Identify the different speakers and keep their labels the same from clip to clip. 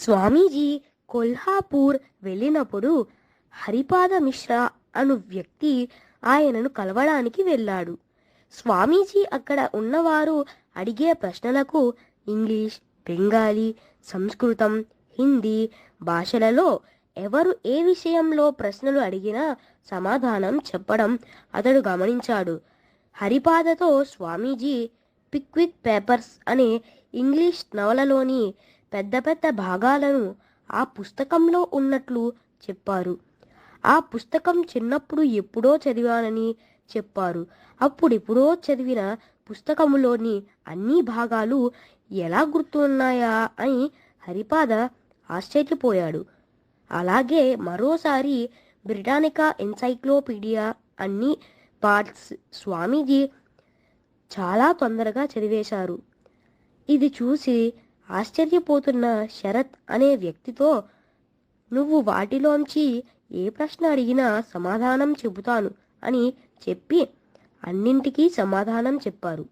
Speaker 1: స్వామీజీ కొల్హాపూర్ వెళ్ళినప్పుడు హరిపాద మిశ్రా అను వ్యక్తి ఆయనను కలవడానికి వెళ్ళాడు. స్వామీజీ అక్కడ ఉన్నవారు అడిగే ప్రశ్నలకు ఇంగ్లీష్, బెంగాలీ, సంస్కృతం, హిందీ భాషలలో ఎవరు ఏ విషయంలో ప్రశ్నలు అడిగినా సమాధానం చెప్పడం అతడు గమనించాడు. హరిపాదతో స్వామీజీ పిక్విక్ పేపర్స్ అనే ఇంగ్లీష్ నవలలోని పెద్ద పెద్ద భాగాలను ఆ పుస్తకంలో ఉన్నట్లు చెప్పారు. ఆ పుస్తకం చిన్నప్పుడు ఎప్పుడో చదివానని చెప్పారు. అప్పుడెప్పుడో చదివిన పుస్తకములోని అన్ని భాగాలు ఎలా గుర్తున్నాయా అని హరిపాద ఆశ్చర్యపోయాడు. అలాగే మరోసారి బ్రిటానికా ఎన్సైక్లోపీడియా అన్ని పార్ట్స్ స్వామీజీ చాలా తొందరగా చదివేశారు. ఇది చూసి ఆశ్చర్యపోతున్న శరత్ అనే వ్యక్తితో, నువ్వు వాటిలోంచి ఏ ప్రశ్న అడిగినా సమాధానం చెబుతాను అని చెప్పి అన్నింటికీ సమాధానం చెప్పారు.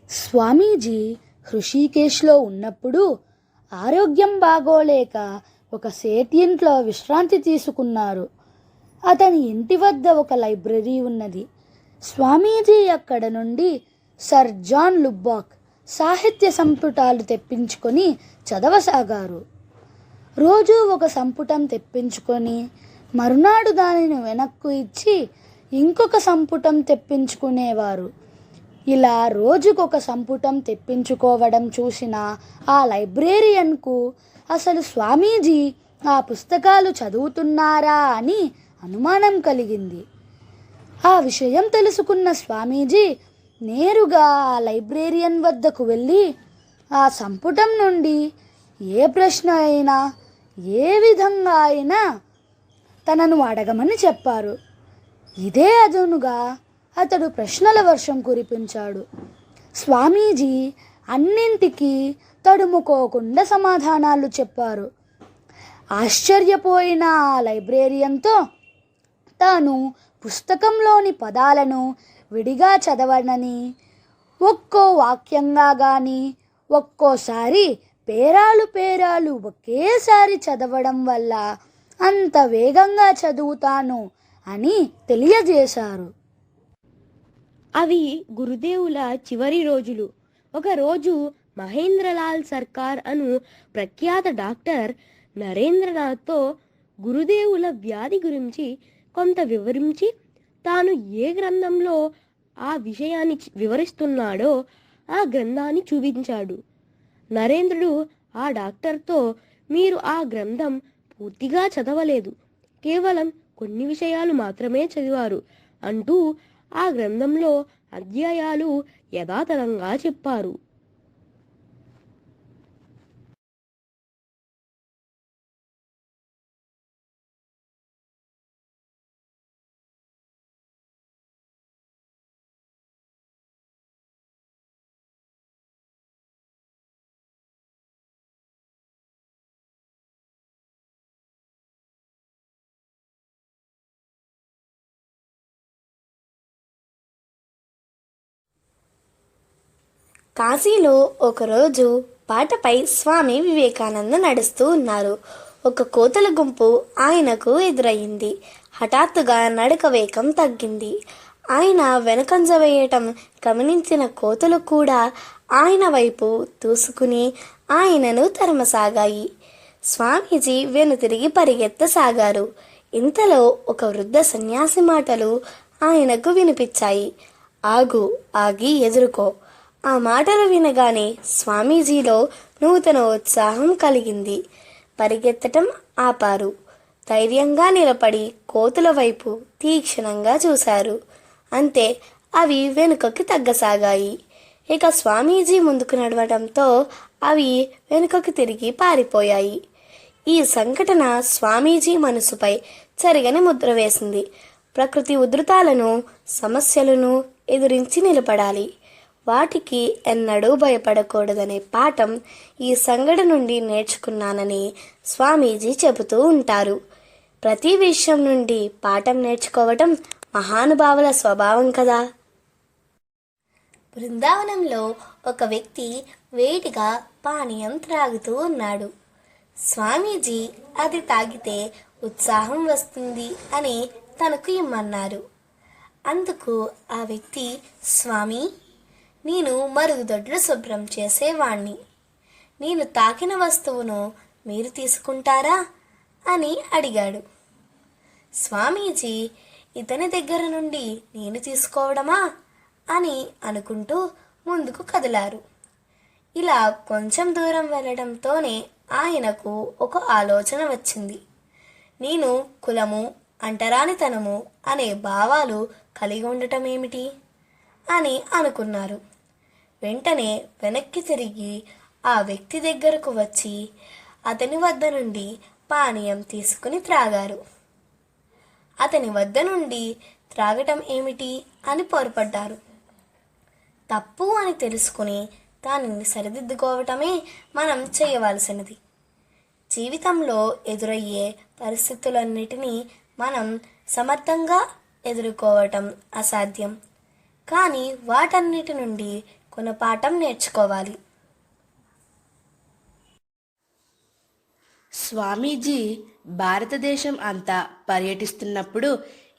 Speaker 2: స్వామీజీ హృషికేశ్లో ఉన్నప్పుడు ఆరోగ్యం బాగోలేక ఒక సేట్యింట్లో విశ్రాంతి తీసుకున్నారు. అతని ఇంటి వద్ద ఒక లైబ్రరీ ఉన్నది. స్వామీజీ అక్కడ నుండి సర్ జాన్ లుబ్బాక్ సాహిత్య సంపుటాలు తెప్పించుకొని చదవసాగారు. రోజు ఒక సంపుటం తెప్పించుకొని మరునాడు దానిని వెనక్కు ఇచ్చి ఇంకొక సంపుటం తెప్పించుకునేవారు. ఇలా రోజుకొక సంపుటం తెప్పించుకోవడం చూసిన ఆ లైబ్రేరియన్కు అసలు స్వామీజీ ఆ పుస్తకాలు చదువుతున్నారా అని అనుమానం కలిగింది. ఆ విషయం తెలుసుకున్న స్వామీజీ నేరుగా ఆ లైబ్రేరియన్ వద్దకు వెళ్ళి ఆ సంపుటం నుండి ఏ ప్రశ్న అయినా ఏ విధంగా అయినా తనను అడగమని చెప్పారు. ఇదే అదునుగా అతడు ప్రశ్నల వర్షం కురిపించాడు. స్వామీజీ అన్నింటికీ తడుముకోకుండా సమాధానాలు చెప్పారు. ఆశ్చర్యపోయిన ఆ లైబ్రేరియన్తో తాను పుస్తకంలోని పదాలను విడిగా చదవనని, ఒక్కో వాక్యంగా కానీ ఒక్కోసారి పేరాలు ఒకేసారి చదవడం వల్ల అంత వేగంగా చదువుతాను అని తెలియజేశారు.
Speaker 1: అవి గురుదేవుల చివరి రోజులు. ఒకరోజు మహేంద్రలాల్ సర్కార్ అను ప్రఖ్యాత డాక్టర్ నరేంద్రనాథ్తో గురుదేవుల వ్యాధి గురించి కొంత వివరించి తాను ఏ గ్రంథంలో ఆ విషయాన్ని వివరిస్తున్నాడో ఆ గ్రంథాన్ని చూపించాడు. నరేంద్రుడు ఆ డాక్టర్తో, మీరు ఆ గ్రంథం పూర్తిగా చదవలేదు, కేవలం కొన్ని విషయాలు మాత్రమే చదివారు అంటూ ఆ గ్రంథంలో అధ్యాయాలు యథాతథంగా చెప్పారు.
Speaker 3: కాశీలో ఒకరోజు బాటపై స్వామి వివేకానంద నడుస్తూ ఉన్నారు. ఒక కోతుల గుంపు ఆయనకు ఎదురయ్యింది. హఠాత్తుగా నడక వేగం తగ్గింది. ఆయన వెనకంజ వేయటం గమనించిన కోతులు కూడా ఆయన వైపు దూసుకుని ఆయనను తరమసాగాయి. స్వామీజీ వెనుతిరిగి పరిగెత్తసాగారు. ఇంతలో ఒక వృద్ధ సన్యాసి మాటలు ఆయనకు వినిపించాయి. ఆగు, ఆగి ఎదుర్కో. ఆ మాటలు వినగానే స్వామీజీలో నూతన ఉత్సాహం కలిగింది. పరిగెత్తటం ఆపారు. ధైర్యంగా నిలబడి కోతుల వైపు తీక్షణంగా చూశారు. అంతే, అవి వెనుకకి తగ్గసాగాయి. ఇక స్వామీజీ ముందుకు నడవడంతో అవి వెనుకకు తిరిగి పారిపోయాయి. ఈ సంఘటన స్వామీజీ మనసుపై చెరగని ముద్ర వేసింది. ప్రకృతి ఉధృతాలను, సమస్యలను ఎదిరించి నిలబడాలి. వాటికి ఎన్నడూ భయపడకూడదనే పాఠం ఈ సంఘటన నుండి నేర్చుకున్నానని స్వామీజీ చెబుతూ ఉంటారు. ప్రతి విషయం నుండి పాఠం నేర్చుకోవటం మహానుభావుల స్వభావం కదా. బృందావనంలో ఒక వ్యక్తి వేడిగా పానీయం త్రాగుతూ ఉన్నాడు. స్వామీజీ అది తాగితే ఉత్సాహం వస్తుంది అని తనకు ఇమ్మన్నారు. అందుకు ఆ వ్యక్తి, స్వామి, నేను మరుగుదొడ్లు శుభ్రం చేసేవాణ్ణి. నేను తాకిన వస్తువును మీరు తీసుకుంటారా అని అడిగాడు. స్వామీజీ ఇతని దగ్గర నుండి నేను తీసుకోవడమా అని అనుకుంటూ ముందుకు కదిలారు. ఇలా కొంచెం దూరం వెళ్ళడంతోనే ఆయనకు ఒక ఆలోచన వచ్చింది. నేను కులము, అంటరానితనము అనే భావాలు కలిగి ఉండటం ఏమిటి అని అనుకున్నారు. వెంటనే వెనక్కి తిరిగి ఆ వ్యక్తి దగ్గరకు వచ్చి అతని వద్ద నుండి పానీయం తీసుకుని త్రాగారు. అతని వద్ద నుండి త్రాగటం ఏమిటి అని పొరపడ్డారు. తప్పు అని తెలుసుకుని దానిని సరిదిద్దుకోవటమే మనం చేయవలసినది. జీవితంలో ఎదురయ్యే పరిస్థితులన్నిటినీ మనం సమర్థంగా ఎదుర్కోవటం అసాధ్యం. కానీ వాటన్నిటి నుండి గుణపాఠం నేర్చుకోవాలి.
Speaker 4: స్వామీజీ భారతదేశం అంతా పర్యటిస్తున్నప్పుడు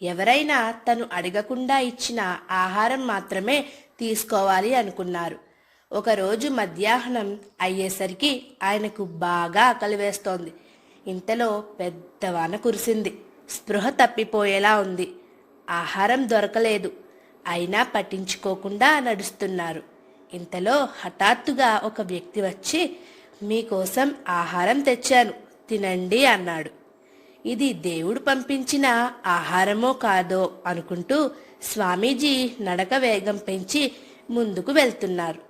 Speaker 4: ఎవరైనా తను అడగకుండా ఇచ్చిన ఆహారం మాత్రమే తీసుకోవాలి అనుకున్నారు. ఒకరోజు మధ్యాహ్నం అయ్యేసరికి ఆయనకు బాగా ఆకలి వేస్తోంది. ఇంతలో పెద్ద వాన కురిసింది. స్పృహ తప్పిపోయేలా ఉంది. ఆహారం దొరకలేదు. అయినా పట్టించుకోకుండా నడుస్తున్నారు. ఇంతలో హఠాత్తుగా ఒక వ్యక్తి వచ్చి, మీకోసం ఆహారం తెచ్చాను, తినండి అన్నాడు. ఇది దేవుడు పంపించిన ఆహారమో కాదో అనుకుంటూ స్వామీజీ నడక వేగం పెంచి ముందుకు వెళ్తున్నారు.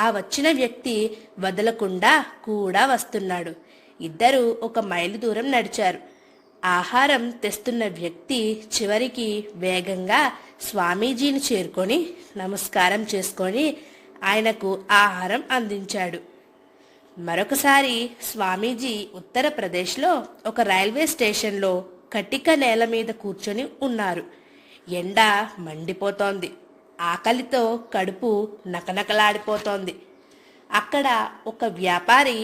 Speaker 4: ఆ వచ్చిన వ్యక్తి వదలకుండా కూడా వస్తున్నాడు. ఇద్దరు 1 మైలు దూరం నడిచారు. ఆహారం తెస్తున్న వ్యక్తి చివరికి వేగంగా స్వామీజీని చేరుకొని నమస్కారం చేసుకొని ఆయనకు ఆహారం అందించాడు. మరొకసారి స్వామీజీ ఉత్తరప్రదేశ్లో ఒక రైల్వే స్టేషన్లో కటిక నేల మీద కూర్చొని ఉన్నారు. ఎండ మండిపోతోంది. ఆకలితో కడుపు నకనకలాడిపోతోంది. అక్కడ ఒక వ్యాపారి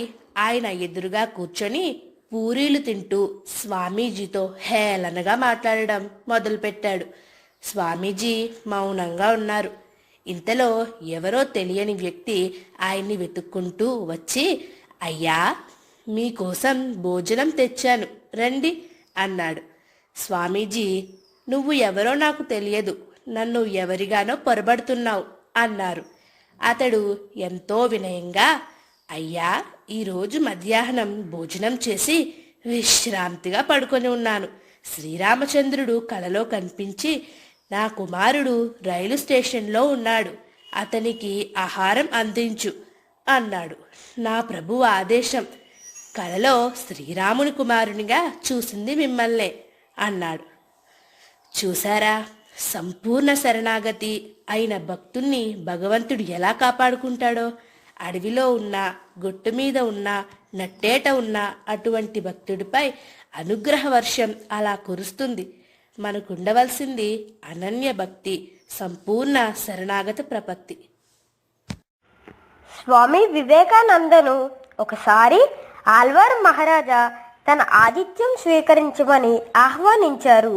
Speaker 4: ఆయన ఎదురుగా కూర్చొని పూరీలు తింటూ స్వామీజీతో హేళనగా మాట్లాడడం మొదలుపెట్టాడు. స్వామీజీ మౌనంగా ఉన్నారు. ఇంతలో ఎవరో తెలియని వ్యక్తి ఆయన్ని వెతుక్కుంటూ వచ్చి, అయ్యా, మీకోసం భోజనం తెచ్చాను, రండి అన్నాడు. స్వామీజీ, నువ్వు ఎవరో నాకు తెలియదు, నన్ను ఎవరిగానో పొరబడుతున్నావు అన్నారు. అతడు ఎంతో వినయంగా, అయ్యా, ఈరోజు మధ్యాహ్నం భోజనం చేసి విశ్రాంతిగా పడుకొని ఉన్నాను. శ్రీరామచంద్రుడు కలలో కనిపించి, నా కుమారుడు రైలు స్టేషన్లో ఉన్నాడు, అతనికి ఆహారం అందించు అన్నాడు. నా ప్రభువు ఆదేశం. కలలో శ్రీరాముని కుమారునిగా చూసింది మిమ్మల్నే అన్నాడు. చూసారా, సంపూర్ణ శరణాగతి అయిన భక్తుణ్ణి భగవంతుడు ఎలా కాపాడుకుంటాడో. అడవిలో ఉన్న, గొట్టు మీద ఉన్న, నట్టేట ఉన్న అటువంటి భక్తుడిపై అనుగ్రహ వర్షం అలా కురుస్తుంది. మనకుండవలసింది అనన్య భక్తి, సంపూర్ణ శరణాగత ప్రపత్తి.
Speaker 1: స్వామి వివేకానందను ఒకసారి ఆల్వార్ మహారాజా తన ఆతిథ్యం స్వీకరించమని ఆహ్వానించారు.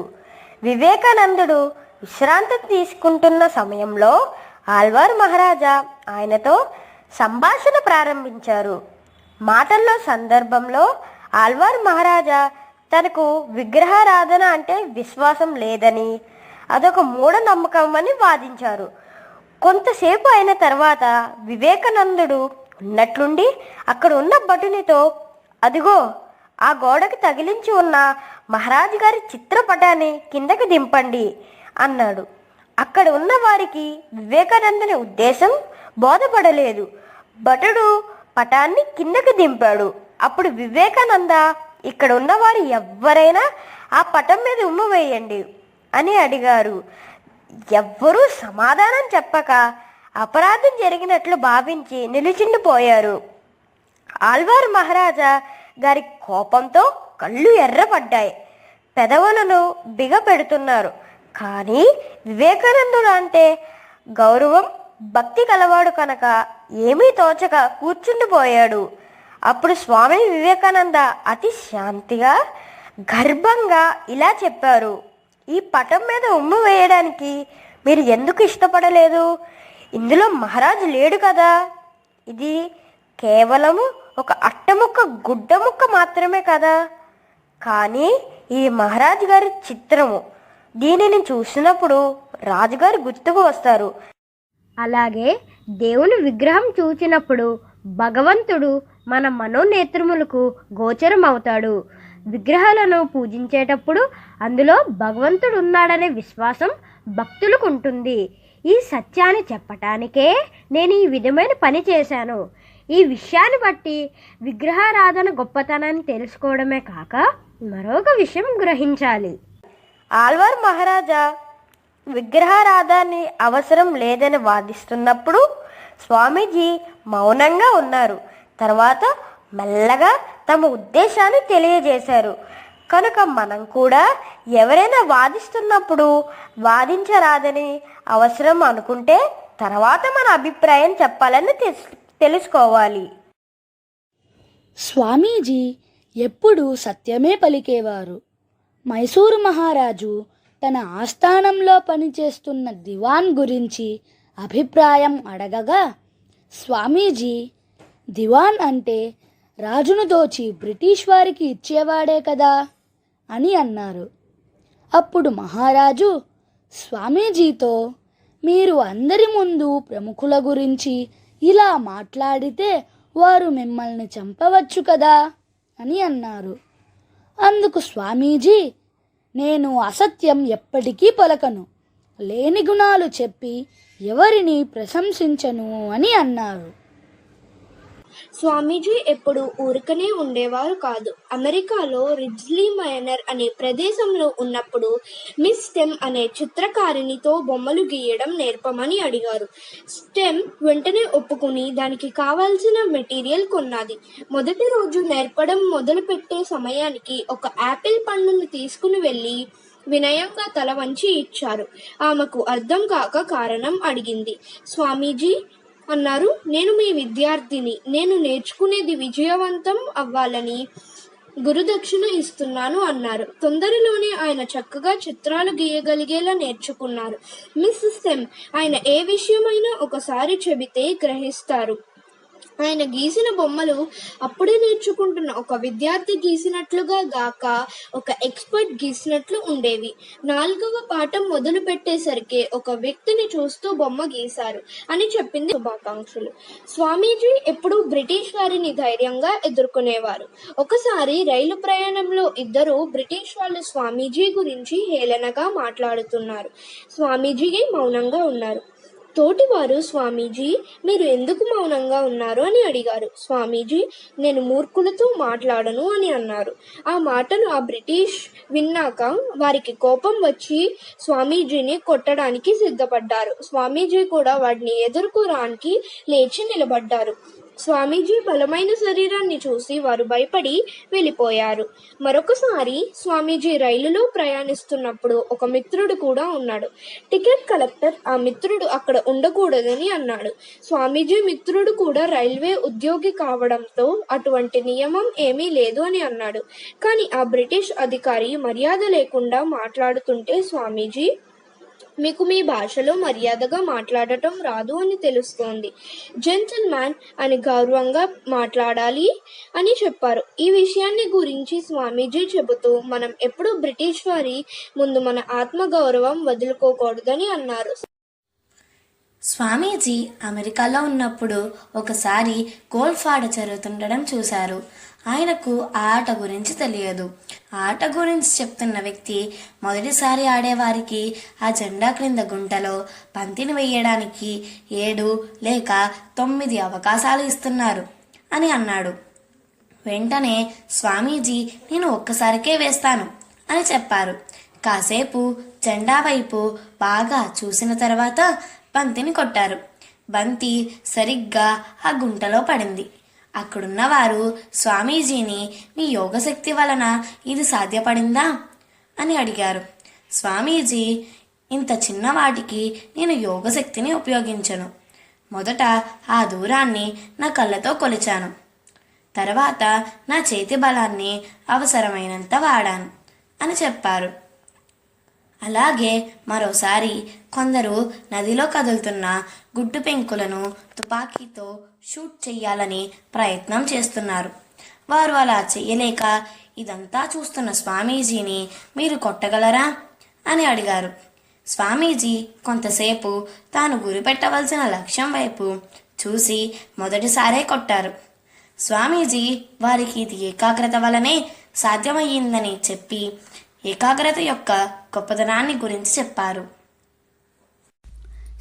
Speaker 1: వివేకానందుడు విశ్రాంతి తీసుకుంటున్న సమయంలో ఆల్వార్ మహారాజా ఆయనతో సంభాషణ ప్రారంభించారు. మాటల్లో సందర్భంలో ఆల్వార్ మహారాజా తనకు విగ్రహారాధన అంటే విశ్వాసం లేదని, అదొక మూఢనమ్మకం అని వాదించారు. కొంతసేపు అయిన తర్వాత వివేకానందుడు ఉన్నట్లుండి అక్కడ ఉన్న భటునితో, అదిగో ఆ గోడకి తగిలించి ఉన్న మహారాజు గారి చిత్రపటాన్ని కిందకి దింపండి అన్నాడు. అక్కడ ఉన్న వారికి వివేకానందుని ఉద్దేశం బోధపడలేదు. భటుడు పటాన్ని కిందకి దింపాడు. అప్పుడు వివేకానంద, ఇక్కడ ఉన్నవారు ఎవ్వరైనా ఆ పటం మీద ఉమ్ము వేయండి అని అడిగారు. ఎవ్వరూ సమాధానం చెప్పక అపరాధం జరిగినట్లు భావించి నిలిచిండిపోయారు. ఆల్వార్ మహారాజా గారి కోపంతో కళ్ళు ఎర్రపడ్డాయి, పెదవులను బిగ పెడుతున్నారు. కానీ వివేకానందుడు అంటే గౌరవం, భక్తి కలవాడు కనుక ఏమీ తోచక కూర్చుండిపోయాడు. అప్పుడు స్వామి వివేకానంద అతి శాంతిగా, గర్భంగా ఇలా చెప్పారు, ఈ పటం మీద ఉమ్ము వేయడానికి మీరు ఎందుకు ఇష్టపడలేదు? ఇందులో మహారాజు లేడు కదా. ఇది కేవలము ఒక అట్టముక్క, గుడ్డ ముక్క మాత్రమే కదా. కానీ ఈ మహారాజు గారి చిత్రము. దీనిని చూసినప్పుడు రాజుగారు గుర్తుకు వస్తారు. అలాగే దేవుని విగ్రహం చూసినప్పుడు భగవంతుడు మన మనోనేత్రములకు గోచరం అవుతాడు. విగ్రహాలను పూజించేటప్పుడు అందులో భగవంతుడు ఉన్నాడనే విశ్వాసం భక్తులకు ఉంటుంది. ఈ సత్యాన్ని చెప్పటానికే నేను ఈ విధమైన పని చేశాను. ఈ విషయాన్ని బట్టి విగ్రహారాధన గొప్పతనాన్ని తెలుసుకోవడమే కాక మరొక విషయం గ్రహించాలి. ఆల్వార్ మహారాజా విగ్రహారాధాన్ని అవసరం లేదని వాదిస్తున్నప్పుడు స్వామీజీ మౌనంగా ఉన్నారు. తర్వాత మెల్లగా తమ ఉద్దేశాన్ని తెలియజేశారు. కనుక మనం కూడా ఎవరైనా వాదిస్తున్నప్పుడు వాదించరాదని అవసరం అనుకుంటే తర్వాత మన అభిప్రాయం చెప్పాలని తెలుసుకోవాలి.
Speaker 2: స్వామీజీ ఎప్పుడూ సత్యమే పలికేవారు. మైసూరు మహారాజు తన ఆస్థానంలో పనిచేస్తున్న దివాన్ గురించి అభిప్రాయం అడగగా స్వామీజీ, దివాన్ అంటే రాజును దోచి బ్రిటిష్ వారికి ఇచ్చేవాడే కదా అని అన్నారు. అప్పుడు మహారాజు స్వామీజీతో, మీరు అందరి ముందు ప్రముఖుల గురించి ఇలా మాట్లాడితే వారు మిమ్మల్ని చంపవచ్చు కదా అని అన్నారు. అందుకు స్వామీజీ, నేను అసత్యం ఎప్పటికీ పలకను, లేని గుణాలు చెప్పి ఎవరిని ప్రశంసించను అని అన్నారు.
Speaker 5: స్వామీజీ ఎప్పుడు ఊరికనే ఉండేవారు కాదు. అమెరికాలో రిడ్జ్లీ మైనర్ అనే ప్రదేశంలో ఉన్నప్పుడు మిస్ స్టెమ్ అనే చిత్రకారిణితో బొమ్మలు గీయడం నేర్పమని అడిగారు. స్టెమ్ వెంటనే ఒప్పుకుని దానికి కావాల్సిన మెటీరియల్ కొన్నది. మొదటి రోజు నేర్పడం మొదలుపెట్టే సమయానికి ఒక యాపిల్ పండును తీసుకుని వెళ్ళి వినయంగా తల వంచి ఇచ్చారు. ఆమెకు అర్థం కాక కారణం అడిగింది. స్వామీజీ అన్నారు, నేను మీ విద్యార్థిని, నేను నేర్చుకునేది విజయవంతం అవ్వాలని గురుదక్షిణ ఇస్తున్నాను అన్నారు. తొందరలోనే ఆయన చక్కగా చిత్రాలు గీయగలిగేలా నేర్చుకున్నారు. మిస్ స్టెమ్ ఆయన ఏ విషయమైనా ఒకసారి చెబితే గ్రహిస్తారు. ఆయన గీసిన బొమ్మలు అప్పుడే నేర్చుకుంటున్న ఒక విద్యార్థి గీసినట్లుగా గాక ఒక ఎక్స్పర్ట్ గీసినట్లు ఉండేవి. 4వ పాఠం మొదలు పెట్టేసరికి ఒక వ్యక్తిని చూస్తూ బొమ్మ గీశారు అని చెప్పింది. శుభాకాంక్షలు. స్వామీజీ ఎప్పుడూ బ్రిటిష్ వారిని ధైర్యంగా ఎదుర్కొనేవారు. ఒకసారి రైలు ప్రయాణంలో ఇద్దరు బ్రిటిష్ వాళ్ళు స్వామీజీ గురించి హేళనగా మాట్లాడుతున్నారు. స్వామీజీ మౌనంగా ఉన్నారు. తోటివారు, స్వామీజీ మీరు ఎందుకు మౌనంగా ఉన్నారు అని అడిగారు. స్వామీజీ, నేను మూర్ఖులతో మాట్లాడను అని అన్నారు. ఆ మాటలు ఆ బ్రిటిష్ విన్నాక వారికి కోపం వచ్చి స్వామీజీని కొట్టడానికి సిద్ధపడ్డారు. స్వామీజీ కూడా వాటిని ఎదుర్కోడానికి లేచి నిలబడ్డారు. స్వామీజీ బలమైన శరీరాన్ని చూసి వారు భయపడి వెళ్ళిపోయారు. మరొకసారి స్వామీజీ రైలులో ప్రయాణిస్తున్నప్పుడు ఒక మిత్రుడు కూడా ఉన్నాడు. టికెట్ కలెక్టర్ ఆ మిత్రుడు అక్కడ ఉండకూడదని అన్నాడు. స్వామీజీ మిత్రుడు కూడా రైల్వే ఉద్యోగి కావడంతో అటువంటి నియమం ఏమీ లేదు అని అన్నాడు. కానీ ఆ బ్రిటిష్ అధికారి మర్యాద లేకుండా మాట్లాడుతుంటే స్వామీజీ మీకు మీ భాషలో మర్యాదగా మాట్లాడటం రాదు అని తెలుస్తోంది. జెంటిల్మ్యాన్ అని గౌరవంగా మాట్లాడాలి అని చెప్పారు. ఈ విషయాన్ని గురించి స్వామీజీ చెబుతూ మనం ఎప్పుడూ బ్రిటిష్ వారి ముందు మన ఆత్మగౌరవం వదులుకోకూడదని అన్నారు.
Speaker 3: స్వామీజీ అమెరికాలో ఉన్నప్పుడు ఒకసారి గోల్ఫ్ ఆట జరుగుతుండడం చూశారు. ఆయనకు ఆ ఆట గురించి తెలియదు. ఆట గురించి చెప్తున్న వ్యక్తి మొదటిసారి ఆడేవారికి ఆ జెండా క్రింద గుంటలో బంతిని వేయడానికి 7 లేక 9 అవకాశాలు ఇస్తున్నారు అని అన్నాడు. వెంటనే స్వామీజీ నేను ఒక్కసారికే వేస్తాను అని చెప్పారు. కాసేపు జెండా వైపు బాగా చూసిన తర్వాత బంతిని కొట్టారు. బంతి సరిగ్గా ఆ గుంటలో పడింది. అక్కడున్న వారు స్వామీజీని మీ యోగశక్తి వలన ఇది సాధ్యపడిందా అని అడిగారు. స్వామీజీ ఇంత చిన్న వాటికి నేను యోగశక్తిని ఉపయోగించను. మొదట ఆ దూరాన్ని నా కళ్ళతో కొలిచాను. తర్వాత నా చేతి బలాన్ని అవసరమైనంత వాడాను అని చెప్పారు. అలాగే మరోసారి కొందరు నదిలో కదులుతున్న గుడ్డు పెంకులను తుపాకీతో షూట్ చెయ్యాలని ప్రయత్నం చేస్తున్నారు. వారు అలా చెయ్యలేక ఇదంతా చూస్తున్న స్వామీజీని మీరు కొట్టగలరా అని అడిగారు. స్వామీజీ కొంతసేపు తాను గురిపెట్టవలసిన లక్ష్యం వైపు చూసి మొదటిసారే కొట్టారు. స్వామీజీ వారికి ఇది ఏకాగ్రత వలనే సాధ్యమయ్యిందని చెప్పి ఏకాగ్రత యొక్క గొప్పదనాన్ని గురించి చెప్పారు.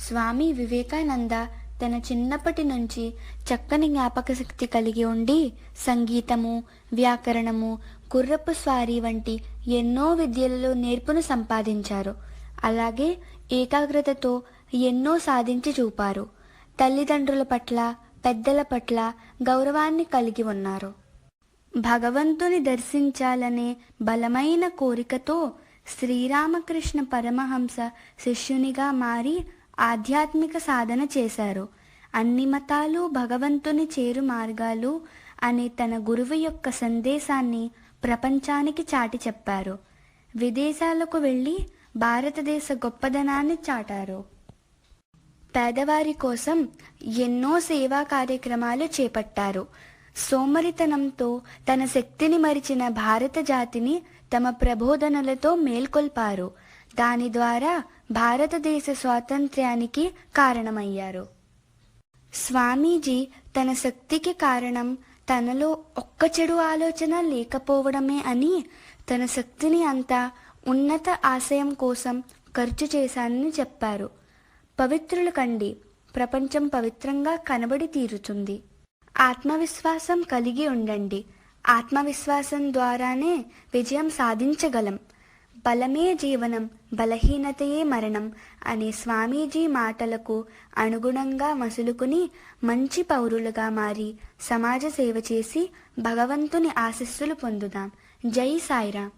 Speaker 6: స్వామి వివేకానంద తన చిన్నప్పటి నుంచి చక్కని జ్ఞాపక శక్తి కలిగి ఉండి సంగీతము, వ్యాకరణము, గుర్రపు స్వారీ వంటి ఎన్నో విద్యలలో నేర్పును సంపాదించారు. అలాగే ఏకాగ్రతతో ఎన్నో సాధించి చూపారు. తల్లిదండ్రుల పట్ల, పెద్దల పట్ల గౌరవాన్ని కలిగి ఉన్నారు. భగవంతుని దర్శించాలనే బలమైన కోరికతో శ్రీరామకృష్ణ పరమహంస శిష్యునిగా మారి ఆధ్యాత్మిక సాధన చేశారు. అన్ని మతాలు భగవంతుని చేరు మార్గాలు అనే తన గురువు యొక్క సందేశాన్ని ప్రపంచానికి చాటి చెప్పారు. విదేశాలకు వెళ్ళి భారతదేశ గొప్పదనాన్ని చాటారు. పేదవారి కోసం ఎన్నో సేవా కార్యక్రమాలు చేపట్టారు. సోమరితనంతో తన శక్తిని మరిచిన భారత జాతిని తమ ప్రబోధనలతో మేల్కొల్పారు. దాని ద్వారా భారతదేశ స్వాతంత్ర్యానికి కారణమయ్యారు. స్వామీజీ తన శక్తికి కారణం తనలో ఒక్క చెడు ఆలోచన లేకపోవడమే అని తన శక్తిని అంతా ఉన్నత ఆశయం కోసం ఖర్చు చేశానని చెప్పారు. పవిత్రులు కండి, ప్రపంచం పవిత్రంగా కనబడి తీరుతుంది. ఆత్మవిశ్వాసం కలిగి ఉండండి. ఆత్మవిశ్వాసం ద్వారానే విజయం సాధించగలం. బలమే జీవనం, బలహీనతయే మరణం అనే స్వామీజీ మాటలకు అనుగుణంగా మసులుకుని మంచి పౌరులుగా మారి సమాజ సేవ చేసి భగవంతుని ఆశీస్సులు పొందుదాం. జై సాయిరాం.